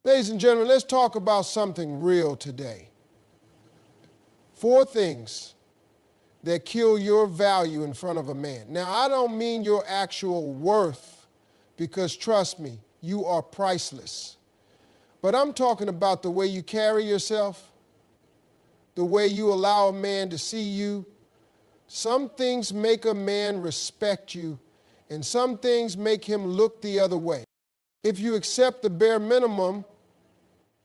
Ladies and gentlemen, let's talk about something real today. 4 things that kill your value in front of a man. Now, I don't mean your actual worth, because trust me, you are priceless. But I'm talking about the way you carry yourself, the way you allow a man to see you. Some things make a man respect you, and some things make him look the other way. If you accept the bare minimum,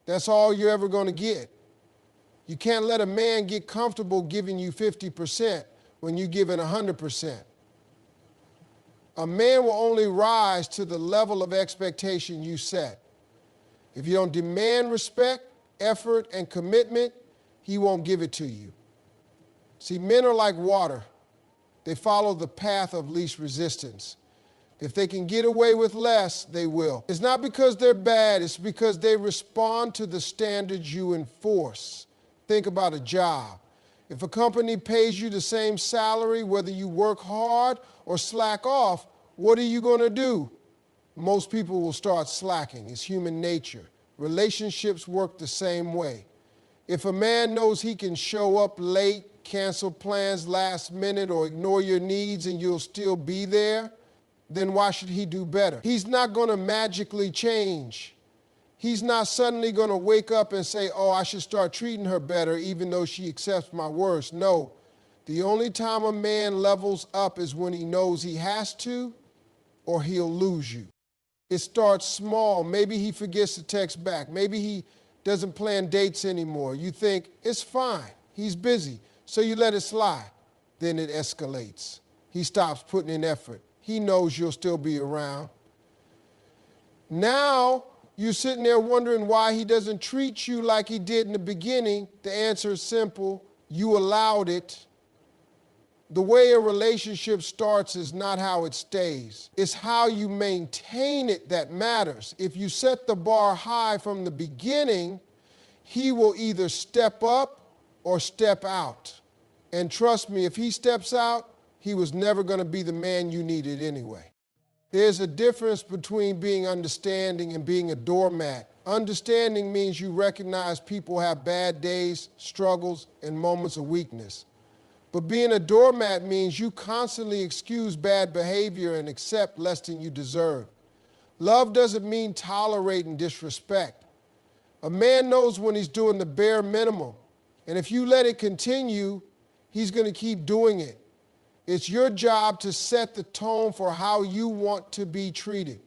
that's all you're ever going to get. You can't let a man get comfortable giving you 50% when you give it 100%. A man will only rise to the level of expectation you set. If you don't demand respect, effort, and commitment, he won't give it to you. See, men are like water. They follow the path of least resistance. If they can get away with less, they will. It's not because they're bad, it's because they respond to the standards you enforce. Think about a job. If a company pays you the same salary, whether you work hard or slack off, what are you going to do? Most people will start slacking. It's human nature. Relationships work the same way. If a man knows he can show up late, cancel plans last minute, or ignore your needs and you'll still be there, then why should he do better? He's not going to magically change. He's not suddenly going to wake up and say, oh, I should start treating her better even though she accepts my worst. No. The only time a man levels up is when he knows he has to, or he'll lose you. It starts small. Maybe he forgets to text back. Maybe he doesn't plan dates anymore. You think, it's fine. He's busy. So you let it slide. Then it escalates. He stops putting in effort. He knows you'll still be around. Now you're sitting there wondering why he doesn't treat you like he did in the beginning. The answer is simple. You allowed it. The way a relationship starts is not how it stays. It's how you maintain it that matters. If you set the bar high from the beginning, he will either step up or step out. And trust me, if he steps out, he was never going to be the man you needed anyway. There's a difference between being understanding and being a doormat. Understanding means you recognize people have bad days, struggles, and moments of weakness. But being a doormat means you constantly excuse bad behavior and accept less than you deserve. Love doesn't mean tolerating disrespect. A man knows when he's doing the bare minimum. And if you let it continue, he's going to keep doing it. It's your job to set the tone for how you want to be treated.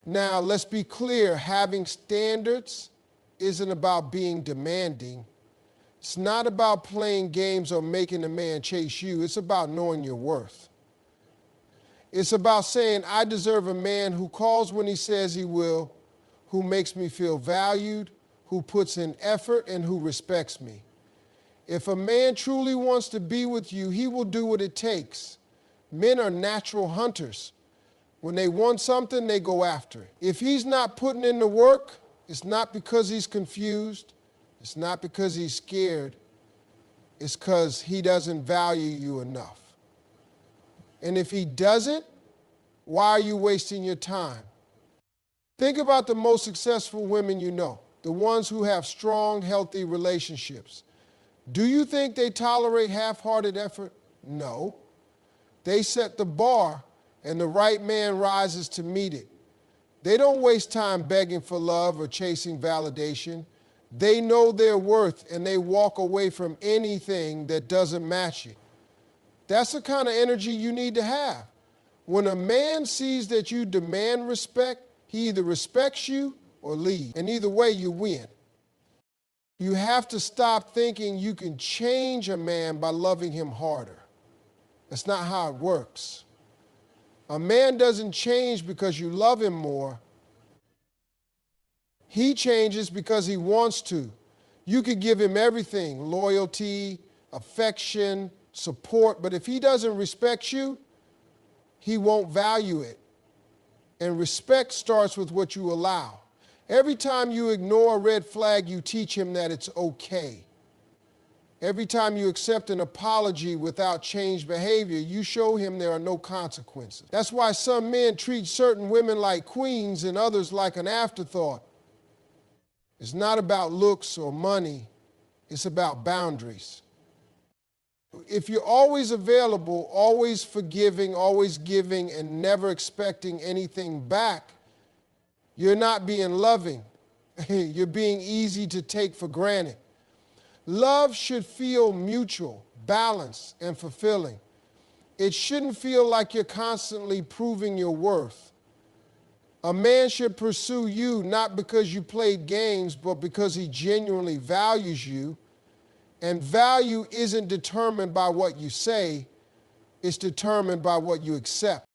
Now, let's be clear, having standards isn't about being demanding. It's not about playing games or making a man chase you. It's about knowing your worth. It's about saying, I deserve a man who calls when he says he will, who makes me feel valued, who puts in effort, and who respects me. If a man truly wants to be with you, he will do what it takes. Men are natural hunters. When they want something, they go after it. If he's not putting in the work, it's not because he's confused. It's not because he's scared. It's because he doesn't value you enough. And if he doesn't, why are you wasting your time? Think about the most successful women you know, the ones who have strong, healthy relationships. Do you think they tolerate half-hearted effort? No. They set the bar, and the right man rises to meet it. They don't waste time begging for love or chasing validation. They know their worth, and they walk away from anything that doesn't match it. That's the kind of energy you need to have. When a man sees that you demand respect, he either respects you or leaves. And either way, you win. You have to stop thinking you can change a man by loving him harder. That's not how it works. A man doesn't change because you love him more. He changes because he wants to. You could give him everything, loyalty, affection, support, but if he doesn't respect you, he won't value it. And respect starts with what you allow. Every time you ignore a red flag, you teach him that it's okay. Every time you accept an apology without changed behavior, you show him there are no consequences. That's why some men treat certain women like queens and others like an afterthought. It's not about looks or money. It's about boundaries. If you're always available, always forgiving, always giving, and never expecting anything back, you're not being loving. You're being easy to take for granted. Love should feel mutual, balanced, and fulfilling. It shouldn't feel like you're constantly proving your worth. A man should pursue you not because you played games, but because he genuinely values you. And value isn't determined by what you say, it's determined by what you accept.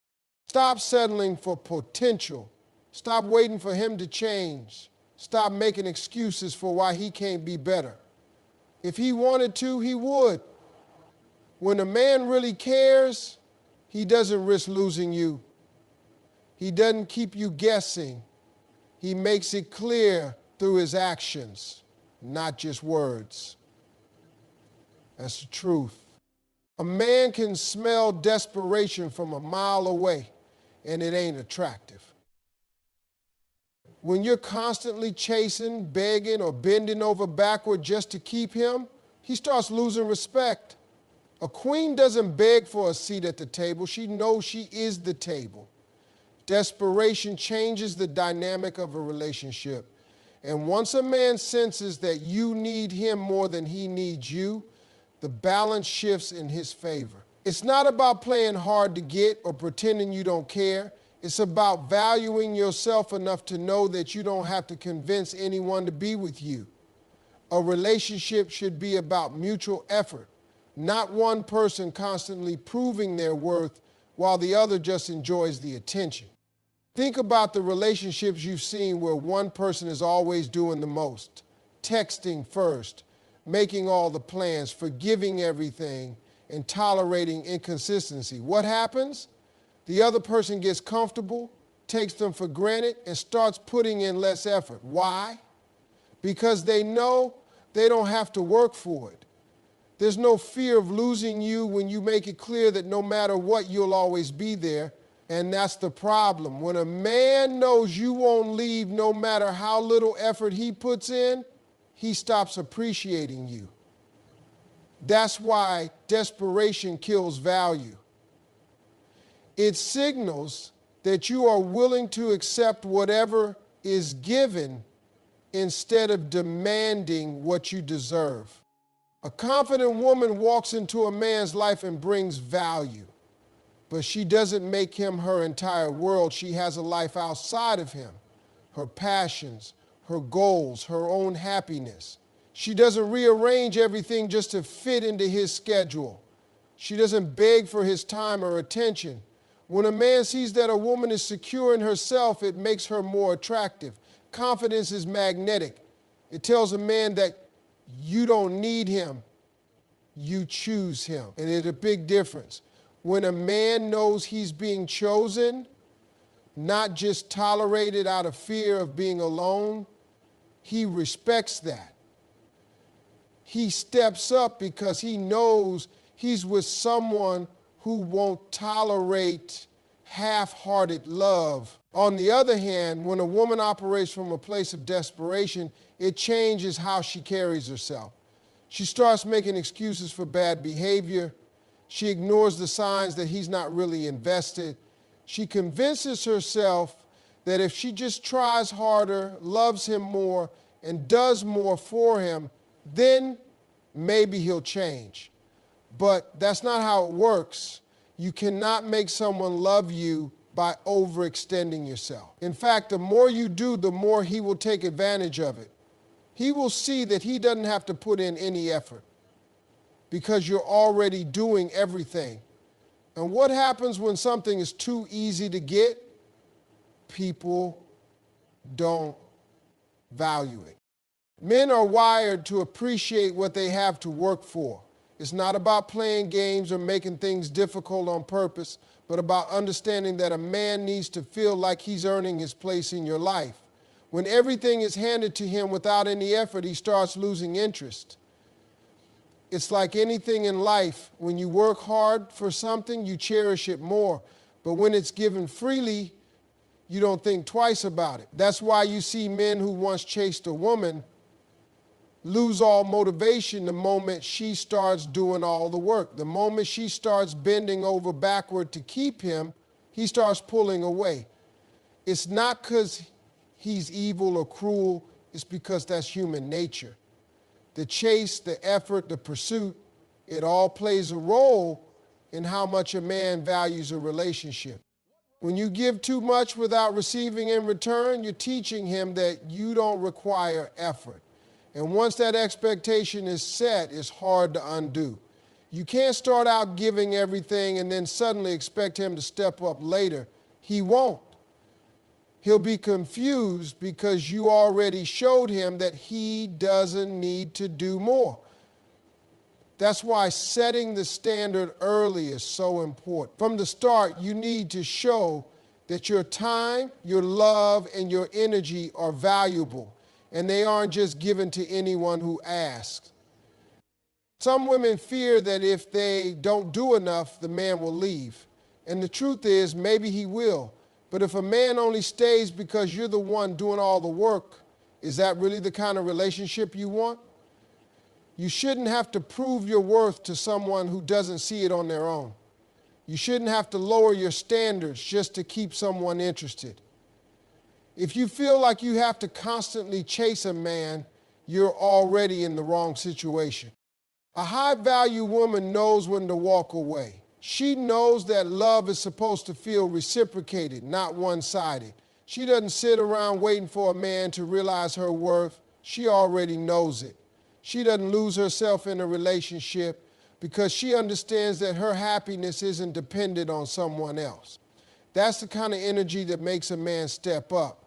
Stop settling for potential. Stop waiting for him to change. Stop making excuses for why he can't be better. If he wanted to, he would. When a man really cares, he doesn't risk losing you. He doesn't keep you guessing. He makes it clear through his actions, not just words. That's the truth. A man can smell desperation from a mile away, and it ain't attractive. When you're constantly chasing, begging, or bending over backward just to keep him, he starts losing respect. A queen doesn't beg for a seat at the table. She knows she is the table. Desperation changes the dynamic of a relationship. And once a man senses that you need him more than he needs you, the balance shifts in his favor. It's not about playing hard to get or pretending you don't care. It's about valuing yourself enough to know that you don't have to convince anyone to be with you. A relationship should be about mutual effort, not one person constantly proving their worth while the other just enjoys the attention. Think about the relationships you've seen where one person is always doing the most, texting first, making all the plans, forgiving everything, and tolerating inconsistency. What happens? The other person gets comfortable, takes them for granted, and starts putting in less effort. Why? Because they know they don't have to work for it. There's no fear of losing you when you make it clear that no matter what, you'll always be there. And that's the problem. When a man knows you won't leave no matter how little effort he puts in, he stops appreciating you. That's why desperation kills value. It signals that you are willing to accept whatever is given instead of demanding what you deserve. A confident woman walks into a man's life and brings value, but she doesn't make him her entire world. She has a life outside of him, her passions, her goals, her own happiness. She doesn't rearrange everything just to fit into his schedule. She doesn't beg for his time or attention. When a man sees that a woman is secure in herself, it makes her more attractive. Confidence is magnetic. It tells a man that you don't need him, you choose him. And there's a big difference. When a man knows he's being chosen, not just tolerated out of fear of being alone, he respects that. He steps up because he knows he's with someone who won't tolerate half-hearted love. On the other hand, when a woman operates from a place of desperation, it changes how she carries herself. She starts making excuses for bad behavior. She ignores the signs that he's not really invested. She convinces herself that if she just tries harder, loves him more, and does more for him, then maybe he'll change. But that's not how it works. You cannot make someone love you by overextending yourself. In fact, the more you do, the more he will take advantage of it. He will see that he doesn't have to put in any effort because you're already doing everything. And what happens when something is too easy to get? People don't value it. Men are wired to appreciate what they have to work for. It's not about playing games or making things difficult on purpose, but about understanding that a man needs to feel like he's earning his place in your life. When everything is handed to him without any effort, he starts losing interest. It's like anything in life. When you work hard for something, you cherish it more. But when it's given freely, you don't think twice about it. That's why you see men who once chased a woman lose all motivation the moment she starts doing all the work. The moment she starts bending over backward to keep him, he starts pulling away. It's not because he's evil or cruel, it's because that's human nature. The chase, the effort, the pursuit, it all plays a role in how much a man values a relationship. When you give too much without receiving in return, you're teaching him that you don't require effort. And once that expectation is set, it's hard to undo. You can't start out giving everything and then suddenly expect him to step up later. He won't. He'll be confused because you already showed him that he doesn't need to do more. That's why setting the standard early is so important. From the start, you need to show that your time, your love, and your energy are valuable, and they aren't just given to anyone who asks. Some women fear that if they don't do enough, the man will leave. And the truth is, maybe he will. But if a man only stays because you're the one doing all the work, is that really the kind of relationship you want? You shouldn't have to prove your worth to someone who doesn't see it on their own. You shouldn't have to lower your standards just to keep someone interested. If you feel like you have to constantly chase a man, you're already in the wrong situation. A high-value woman knows when to walk away. She knows that love is supposed to feel reciprocated, not one-sided. She doesn't sit around waiting for a man to realize her worth. She already knows it. She doesn't lose herself in a relationship because she understands that her happiness isn't dependent on someone else. That's the kind of energy that makes a man step up.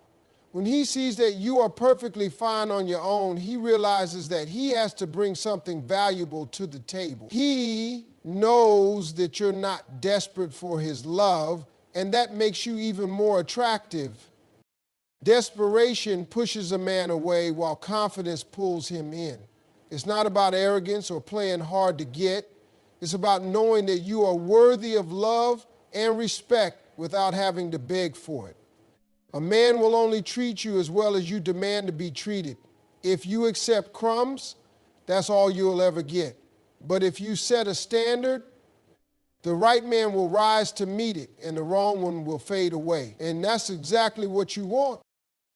When he sees that you are perfectly fine on your own, he realizes that he has to bring something valuable to the table. He knows that you're not desperate for his love, and that makes you even more attractive. Desperation pushes a man away while confidence pulls him in. It's not about arrogance or playing hard to get. It's about knowing that you are worthy of love and respect without having to beg for it. A man will only treat you as well as you demand to be treated. If you accept crumbs, that's all you'll ever get. But if you set a standard, the right man will rise to meet it and the wrong one will fade away. And that's exactly what you want.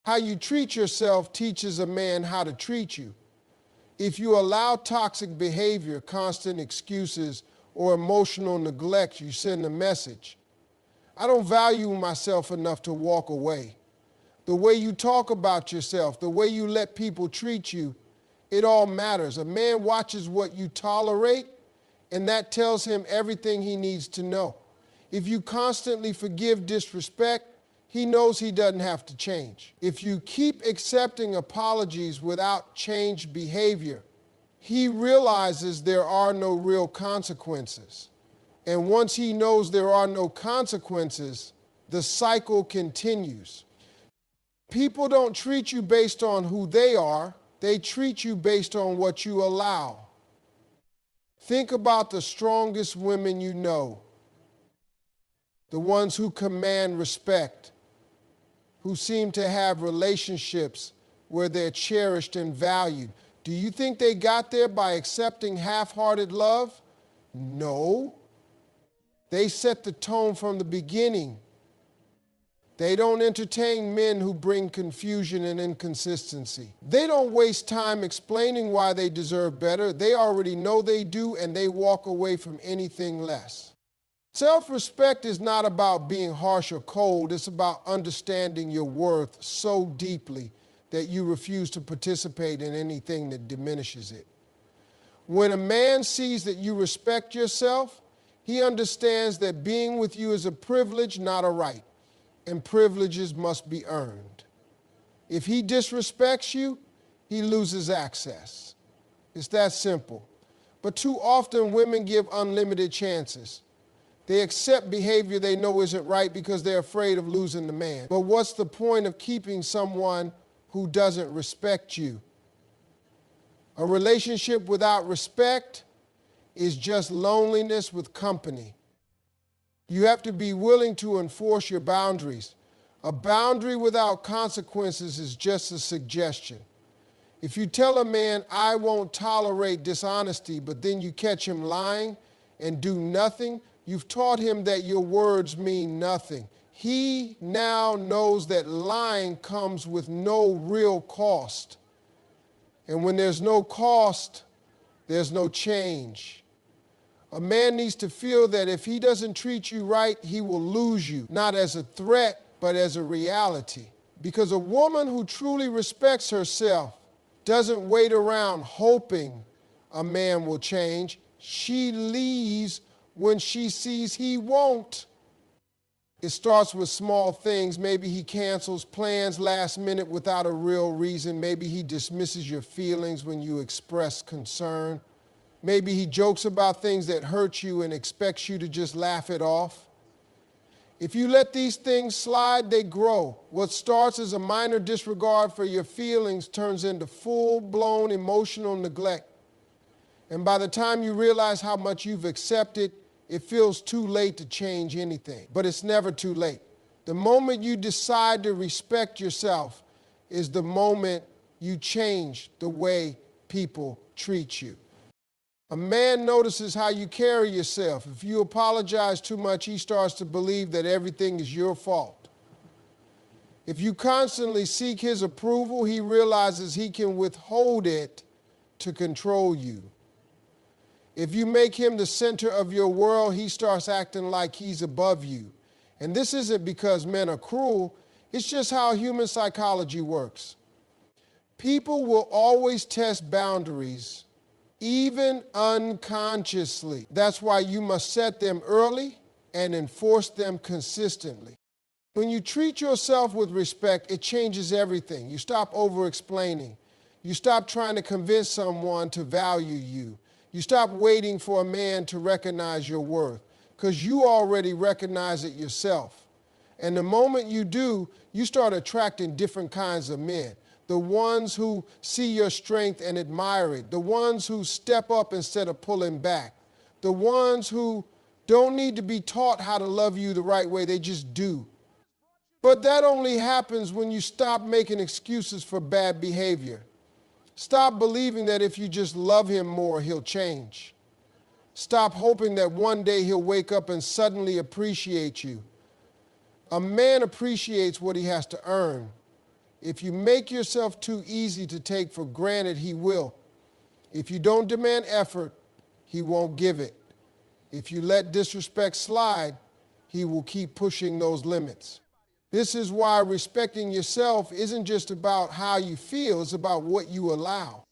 How you treat yourself teaches a man how to treat you. If you allow toxic behavior, constant excuses, or emotional neglect, you send a message. I don't value myself enough to walk away. The way you talk about yourself, the way you let people treat you, it all matters. A man watches what you tolerate, and that tells him everything he needs to know. If you constantly forgive disrespect, he knows he doesn't have to change. If you keep accepting apologies without changed behavior, he realizes there are no real consequences. And once he knows there are no consequences, the cycle continues. People don't treat you based on who they are. They treat you based on what you allow. Think about the strongest women you know, the ones who command respect, who seem to have relationships where they're cherished and valued. Do you think they got there by accepting half-hearted love? No. They set the tone from the beginning. They don't entertain men who bring confusion and inconsistency. They don't waste time explaining why they deserve better. They already know they do, and they walk away from anything less. Self-respect is not about being harsh or cold. It's about understanding your worth so deeply that you refuse to participate in anything that diminishes it. When a man sees that you respect yourself, he understands that being with you is a privilege, not a right, and privileges must be earned. If he disrespects you, he loses access. It's that simple. But too often women give unlimited chances. They accept behavior they know isn't right because they're afraid of losing the man. But what's the point of keeping someone who doesn't respect you? A relationship without respect is just loneliness with company. You have to be willing to enforce your boundaries. A boundary without consequences is just a suggestion. If you tell a man, I won't tolerate dishonesty, but then you catch him lying and do nothing, you've taught him that your words mean nothing. He now knows that lying comes with no real cost. And when there's no cost, there's no change. A man needs to feel that if he doesn't treat you right, he will lose you, not as a threat, but as a reality. Because a woman who truly respects herself doesn't wait around hoping a man will change. She leaves when she sees he won't. It starts with small things. Maybe he cancels plans last minute without a real reason. Maybe he dismisses your feelings when you express concern. Maybe he jokes about things that hurt you and expects you to just laugh it off. If you let these things slide, they grow. What starts as a minor disregard for your feelings turns into full-blown emotional neglect. And by the time you realize how much you've accepted, it feels too late to change anything. But it's never too late. The moment you decide to respect yourself is the moment you change the way people treat you. A man notices how you carry yourself. If you apologize too much, he starts to believe that everything is your fault. If you constantly seek his approval, he realizes he can withhold it to control you. If you make him the center of your world, he starts acting like he's above you. And this isn't because men are cruel, it's just how human psychology works. People will always test boundaries, even unconsciously. That's why you must set them early and enforce them consistently. When you treat yourself with respect, it changes everything. You stop over-explaining. You stop trying to convince someone to value you. You stop waiting for a man to recognize your worth, because you already recognize it yourself. And the moment you do, you start attracting different kinds of men. The ones who see your strength and admire it. The ones who step up instead of pulling back. The ones who don't need to be taught how to love you the right way, they just do. But that only happens when you stop making excuses for bad behavior. Stop believing that if you just love him more, he'll change. Stop hoping that one day he'll wake up and suddenly appreciate you. A man appreciates what he has to earn. If you make yourself too easy to take for granted, he will. If you don't demand effort, he won't give it. If you let disrespect slide, he will keep pushing those limits. This is why respecting yourself isn't just about how you feel, it's about what you allow.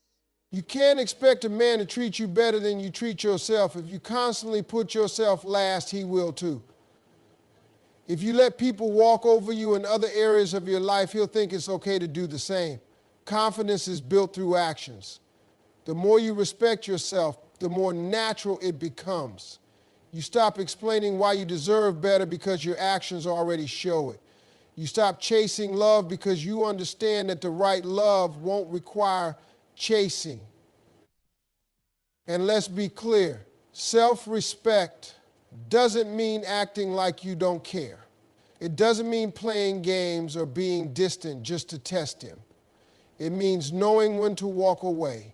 You can't expect a man to treat you better than you treat yourself. If you constantly put yourself last, he will too. If you let people walk over you in other areas of your life, he'll think it's okay to do the same. Confidence is built through actions. The more you respect yourself, the more natural it becomes. You stop explaining why you deserve better because your actions already show it. You stop chasing love because you understand that the right love won't require chasing. And let's be clear, self-respect doesn't mean acting like you don't care. It doesn't mean playing games or being distant just to test him. It means knowing when to walk away.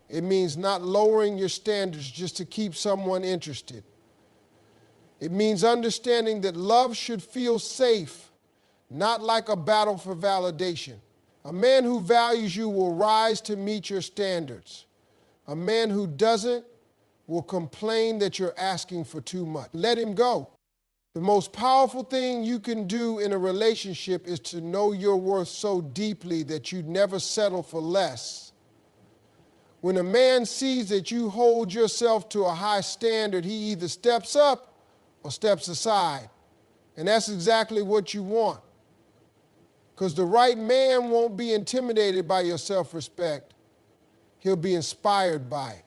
It means not lowering your standards just to keep someone interested. It means understanding that love should feel safe, not like a battle for validation. A man who values you will rise to meet your standards. A man who doesn't will complain that you're asking for too much. Let him go. The most powerful thing you can do in a relationship is to know your worth so deeply that you never settle for less. When a man sees that you hold yourself to a high standard, he either steps up or steps aside. And that's exactly what you want. Because the right man won't be intimidated by your self-respect. He'll be inspired by it.